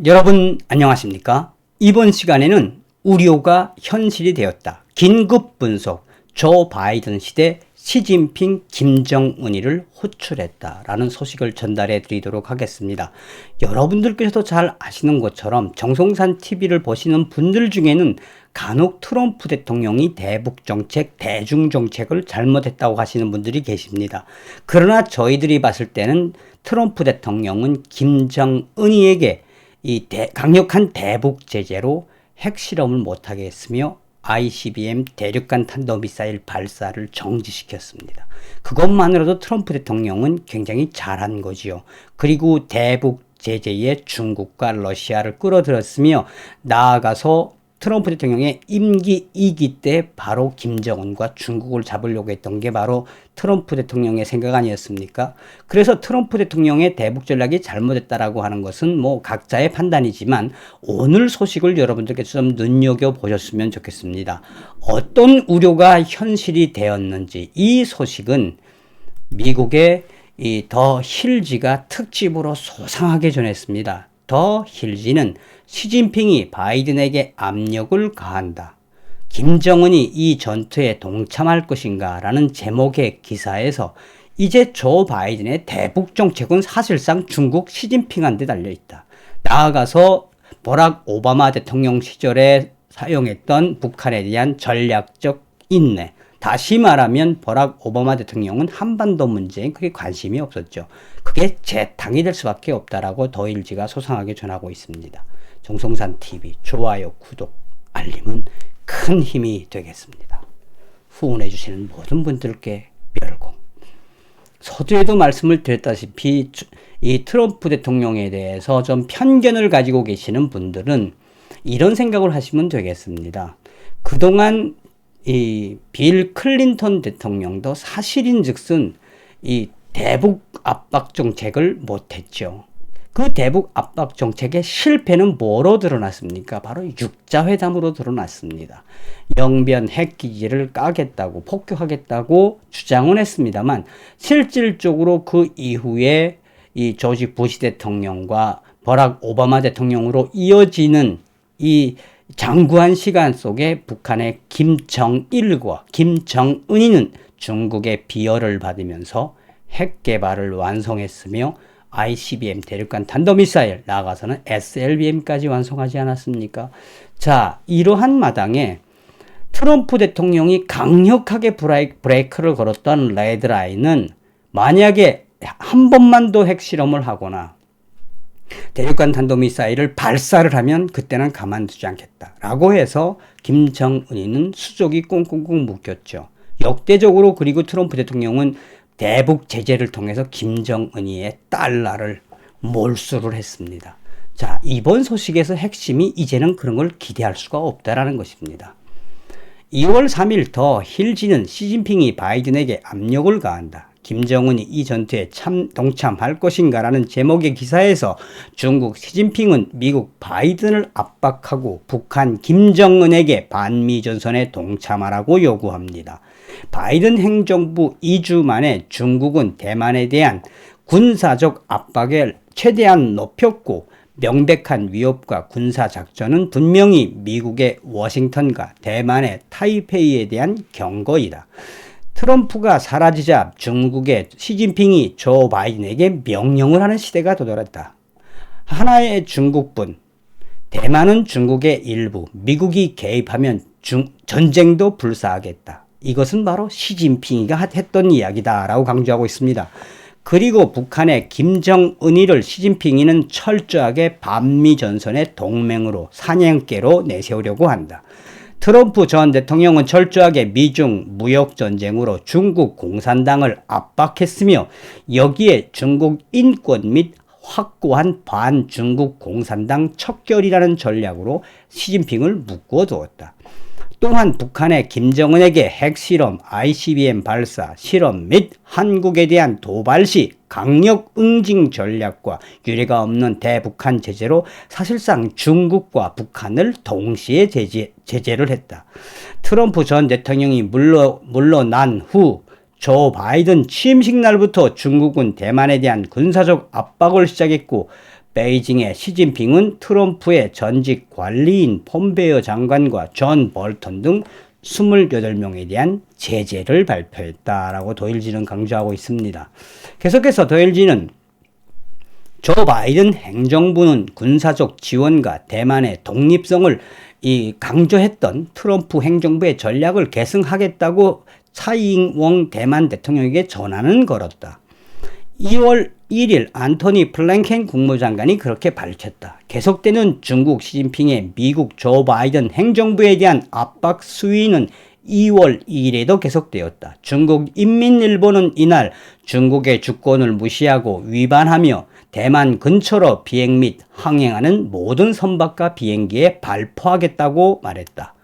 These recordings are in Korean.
여러분 안녕하십니까? 이번 시간에는 우려가 현실이 되었다. 긴급 분석, 조 바이든 시대 시진핑, 김정은이를 호출했다라는 소식을 전달해 드리도록 하겠습니다. 여러분들께서도 잘 아시는 것처럼 정성산 TV를 보시는 분들 중에는 간혹 트럼프 대통령이 대북정책, 대중정책을 잘못했다고 하시는 분들이 계십니다. 그러나 저희들이 봤을 때는 트럼프 대통령은 김정은이에게 강력한 대북 제재로 핵실험을 못하게 했으며 ICBM 대륙간 탄도미사일 발사를 정지시켰습니다. 그것만으로도 트럼프 대통령은 굉장히 잘한 거지요. 그리고 대북 제재에 중국과 러시아를 끌어들였으며 나아가서 트럼프 대통령의 임기 2기 때 바로 김정은과 중국을 잡으려고 했던 게 바로 트럼프 대통령의 생각 아니었습니까? 그래서 트럼프 대통령의 대북 전략이 잘못했다라고 하는 것은 뭐 각자의 판단이지만 오늘 소식을 여러분들께서 좀 눈여겨보셨으면 좋겠습니다. 어떤 우려가 현실이 되었는지 이 소식은 미국의 더 힐지가 특집으로 소상하게 전했습니다. 더 힐지는 시진핑이 바이든에게 압력을 가한다. 김정은이 이 전투에 동참할 것인가 라는 제목의 기사에서 이제 조 바이든의 대북 정책은 사실상 중국 시진핑한테 달려있다. 나아가서 버락 오바마 대통령 시절에 사용했던 북한에 대한 전략적 인내. 다시 말하면 버락 오바마 대통령은 한반도 문제에 크게 관심이 없었죠. 그게 재탕이 될 수밖에 없다라고 더일지가 소상하게 전하고 있습니다. 정성산 TV 좋아요, 구독, 알림은 큰 힘이 되겠습니다. 후원해 주시는 모든 분들께 멸공. 서두에도 말씀을 드렸다시피 이 트럼프 대통령에 대해서 좀 편견을 가지고 계시는 분들은 이런 생각을 하시면 되겠습니다. 그동안 이 빌 클린턴 대통령도 사실인즉슨 이 대북 압박 정책을 못했죠. 그 대북 압박 정책의 실패는 뭐로 드러났습니까? 바로 육자회담으로 드러났습니다. 영변 핵기지를 까겠다고 폭격하겠다고 주장은 했습니다만 실질적으로 그 이후에 이 조지 부시 대통령과 버락 오바마 대통령으로 이어지는 이 장구한 시간 속에 북한의 김정일과 김정은이는 중국의 비열을 받으면서 핵 개발을 완성했으며 ICBM 대륙간 탄도미사일 나아가서는 SLBM까지 완성하지 않았습니까? 자, 이러한 마당에 트럼프 대통령이 강력하게 브레이크를 걸었던 레드라인은 만약에 한 번만 더 핵실험을 하거나 대륙간 탄도미사일을 발사를 하면 그때는 가만두지 않겠다 라고 해서 김정은이는 수족이 꽁꽁꽁 묶였죠. 역대적으로 그리고 트럼프 대통령은 대북 제재를 통해서 김정은이의 달러를 몰수를 했습니다. 자, 이번 소식에서 핵심이 이제는 그런 걸 기대할 수가 없다라는 것입니다. 2월 3일 더 힐지는 시진핑이 바이든에게 압력을 가한다. 김정은이 이 전투에 동참할 것인가 라는 제목의 기사에서 중국 시진핑은 미국 바이든을 압박하고 북한 김정은에게 반미전선에 동참하라고 요구합니다. 바이든 행정부 2주 만에 중국은 대만에 대한 군사적 압박을 최대한 높였고 명백한 위협과 군사작전은 분명히 미국의 워싱턴과 대만의 타이페이에 대한 경고이다. 트럼프가 사라지자 중국의 시진핑이 조 바이든에게 명령을 하는 시대가 도달했다. 하나의 중국분, 대만은 중국의 일부, 미국이 개입하면 전쟁도 불사하겠다. 이것은 바로 시진핑이가 했던 이야기다라고 강조하고 있습니다. 그리고 북한의 김정은이를 시진핑이는 철저하게 반미전선의 동맹으로 사냥개로 내세우려고 한다. 트럼프 전 대통령은 철저하게 미중 무역전쟁으로 중국 공산당을 압박했으며 여기에 중국 인권 및 확고한 반중국 공산당 척결이라는 전략으로 시진핑을 묶어 두었다. 또한 북한의 김정은에게 핵실험, ICBM 발사, 실험 및 한국에 대한 도발 시 강력 응징 전략과 유례가 없는 대북한 제재로 사실상 중국과 북한을 동시에 제재를 했다. 트럼프 전 대통령이 물러난 후 조 바이든 취임식 날부터 중국은 대만에 대한 군사적 압박을 시작했고 베이징의 시진핑은 트럼프의 전직 관리인 폼페이오 장관과 존 볼턴 등 28명에 대한 제재를 발표했다라고 도일지는 강조하고 있습니다. 계속해서 도일지는 조 바이든 행정부는 군사적 지원과 대만의 독립성을 강조했던 트럼프 행정부의 전략을 계승하겠다고 차이잉원 대만 대통령에게 전화는 걸었다. 2월 1일 안토니 블랭켄 국무장관이 그렇게 밝혔다. 계속되는 중국 시진핑의 미국 조 바이든 행정부에 대한 압박 수위는 2월 2일에도 계속되었다. 중국 인민일보는 이날 중국의 주권을 무시하고 위반하며 대만 근처로 비행 및 항행하는 모든 선박과 비행기에 발포하겠다고 말했다.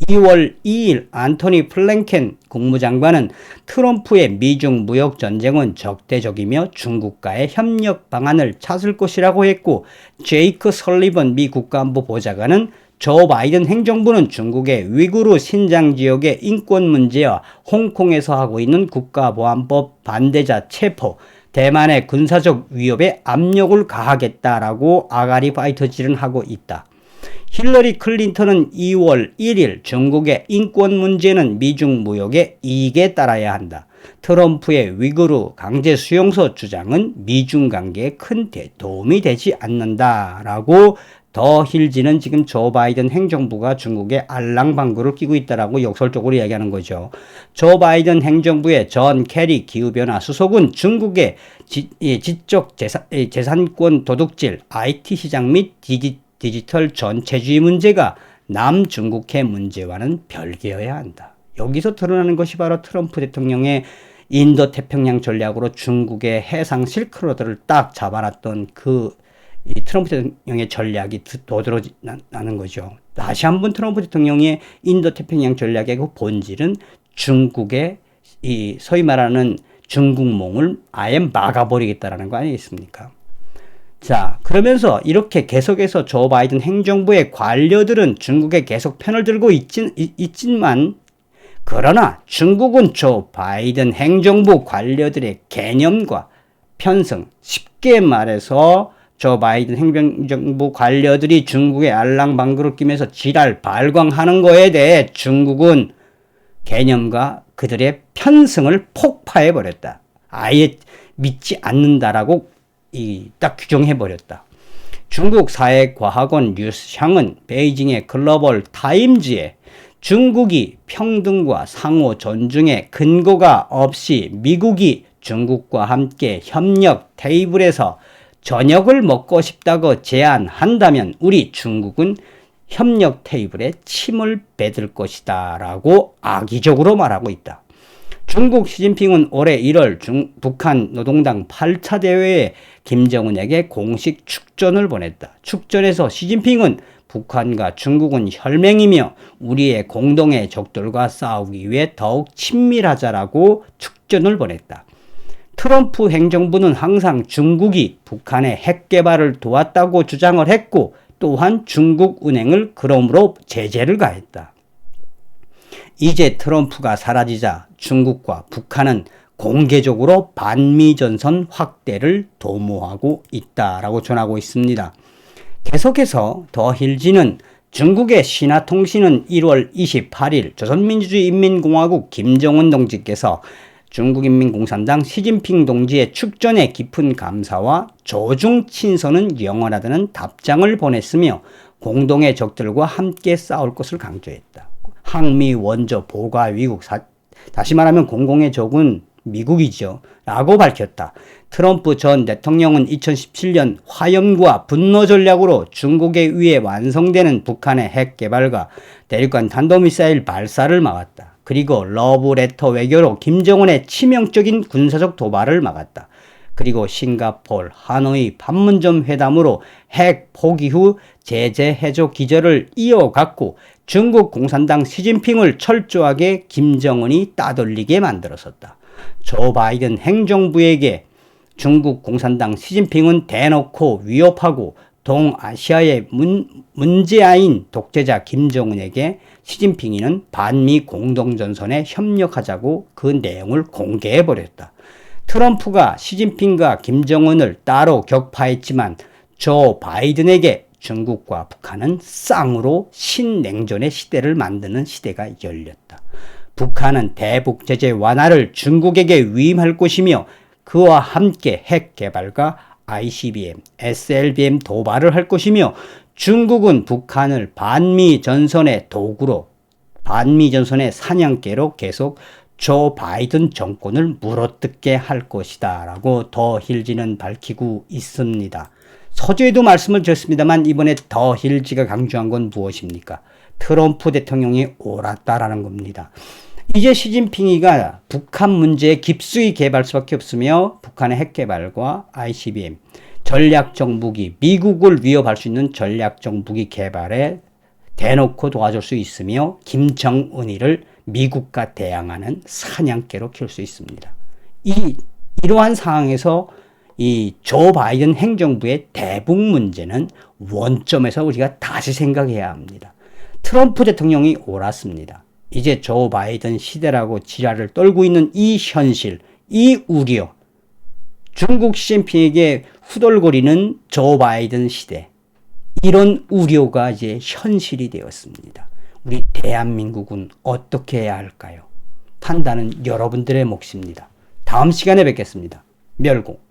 2월 2일 안토니 블랭켄 국무장관은 트럼프의 미중 무역 전쟁은 적대적이며 중국과의 협력 방안을 찾을 것이라고 했고, 제이크 설리번 미 국가안보 보좌관은 조 바이든 행정부는 중국의 위구르 신장 지역의 인권 문제와 홍콩에서 하고 있는 국가보안법 반대자 체포, 대만의 군사적 위협에 압력을 가하겠다라고 아가리 파이터질을 하고 있다. 힐러리 클린턴은 2월 1일 중국의 인권 문제는 미중 무역의 이익에 따라야 한다. 트럼프의 위구르 강제 수용소 주장은 미중 관계에 큰 도움이 되지 않는다라고 더 힐지는 지금 조 바이든 행정부가 중국에 알랑방구를 끼고 있다라고 역설적으로 이야기하는 거죠. 조 바이든 행정부의 존 캐리 기후변화 수석은 중국의 지적 재산권 도둑질, IT 시장 및 디지털 전체주의 문제가 남중국해 문제와는 별개여야 한다. 여기서 드러나는 것이 바로 트럼프 대통령의 인도태평양 전략으로 중국의 해상 실크로드를 딱 잡아놨던 이 트럼프 대통령의 전략이 도드러나는 거죠. 다시 한번 트럼프 대통령의 인도태평양 전략의 그 본질은 중국의 이 소위 말하는 중국몽을 아예 막아버리겠다라는 거 아니겠습니까? 자, 그러면서 이렇게 계속해서 조 바이든 행정부의 관료들은 중국에 계속 편을 들고 있지만 그러나 중국은 조 바이든 행정부 관료들의 개념과 편승, 쉽게 말해서 조 바이든 행정부 관료들이 중국의 알랑방구를 끼면서 지랄 발광하는 거에 대해 중국은 개념과 그들의 편승을 폭파해버렸다. 아예 믿지 않는다라고 딱 규정해버렸다. 중국 사회과학원 류샹은 베이징의 글로벌 타임즈에 중국이 평등과 상호 존중의 근거가 없이 미국이 중국과 함께 협력 테이블에서 저녁을 먹고 싶다고 제안한다면 우리 중국은 협력 테이블에 침을 뱉을 것이다 라고 악의적으로 말하고 있다. 중국 시진핑은 올해 1월 북한 노동당 8차 대회에 김정은에게 공식 축전을 보냈다. 축전에서 시진핑은 북한과 중국은 혈맹이며 우리의 공동의 적들과 싸우기 위해 더욱 친밀하자라고 축전을 보냈다. 트럼프 행정부는 항상 중국이 북한의 핵 개발을 도왔다고 주장을 했고 또한 중국 은행을 그러므로 제재를 가했다. 이제 트럼프가 사라지자 중국과 북한은 공개적으로 반미전선 확대를 도모하고 있다라고 전하고 있습니다. 계속해서 더 힐지는 중국의 신화통신은 1월 28일 조선민주주의인민공화국 김정은 동지께서 중국인민공산당 시진핑 동지의 축전에 깊은 감사와 조중 친선은 영원하다는 답장을 보냈으며 공동의 적들과 함께 싸울 것을 강조했다. 항미 원조 보가 위국 다시 말하면 공공의 적은 미국이죠. 라고 밝혔다. 트럼프 전 대통령은 2017년 화염과 분노 전략으로 중국에 의해 완성되는 북한의 핵 개발과 대륙간 탄도미사일 발사를 막았다. 그리고 러브레터 외교로 김정은의 치명적인 군사적 도발을 막았다. 그리고 싱가포르, 하노이 판문점 회담으로 핵 포기 후 제재 해조 기조를 이어갔고 중국 공산당 시진핑을 철저하게 김정은이 따돌리게 만들었었다. 조 바이든 행정부에게 중국 공산당 시진핑은 대놓고 위협하고 동아시아의 문제아인 독재자 김정은에게 시진핑이는 반미 공동전선에 협력하자고 그 내용을 공개해버렸다. 트럼프가 시진핑과 김정은을 따로 격파했지만 조 바이든에게 중국과 북한은 쌍으로 신냉전의 시대를 만드는 시대가 열렸다. 북한은 대북 제재 완화를 중국에게 위임할 것이며 그와 함께 핵 개발과 ICBM, SLBM 도발을 할 것이며 중국은 북한을 반미 전선의 도구로, 반미 전선의 사냥개로 계속 조 바이든 정권을 물어뜯게 할 것이다 라고 더 힐지는 밝히고 있습니다. 서두에도 말씀을 드렸습니다만 이번에 더 힐지가 강조한 건 무엇입니까? 트럼프 대통령이 옳았다라는 겁니다. 이제 시진핑이가 북한 문제에 깊숙이 개발 수밖에 없으며 북한의 핵 개발과 ICBM, 전략적 무기, 미국을 위협할 수 있는 전략적 무기 개발에 대놓고 도와줄 수 있으며 김정은이를 미국과 대항하는 사냥개로 키울 수 있습니다. 이러한 상황에서 이 조 바이든 행정부의 대북 문제는 원점에서 우리가 다시 생각해야 합니다. 트럼프 대통령이 옳았습니다. 이제 조 바이든 시대라고 지랄을 떨고 있는 이 현실, 이 우려, 중국 시진핑에게 후덜거리는 조 바이든 시대, 이런 우려가 이제 현실이 되었습니다. 우리 대한민국은 어떻게 해야 할까요? 판단은 여러분들의 몫입니다. 다음 시간에 뵙겠습니다. 멸공.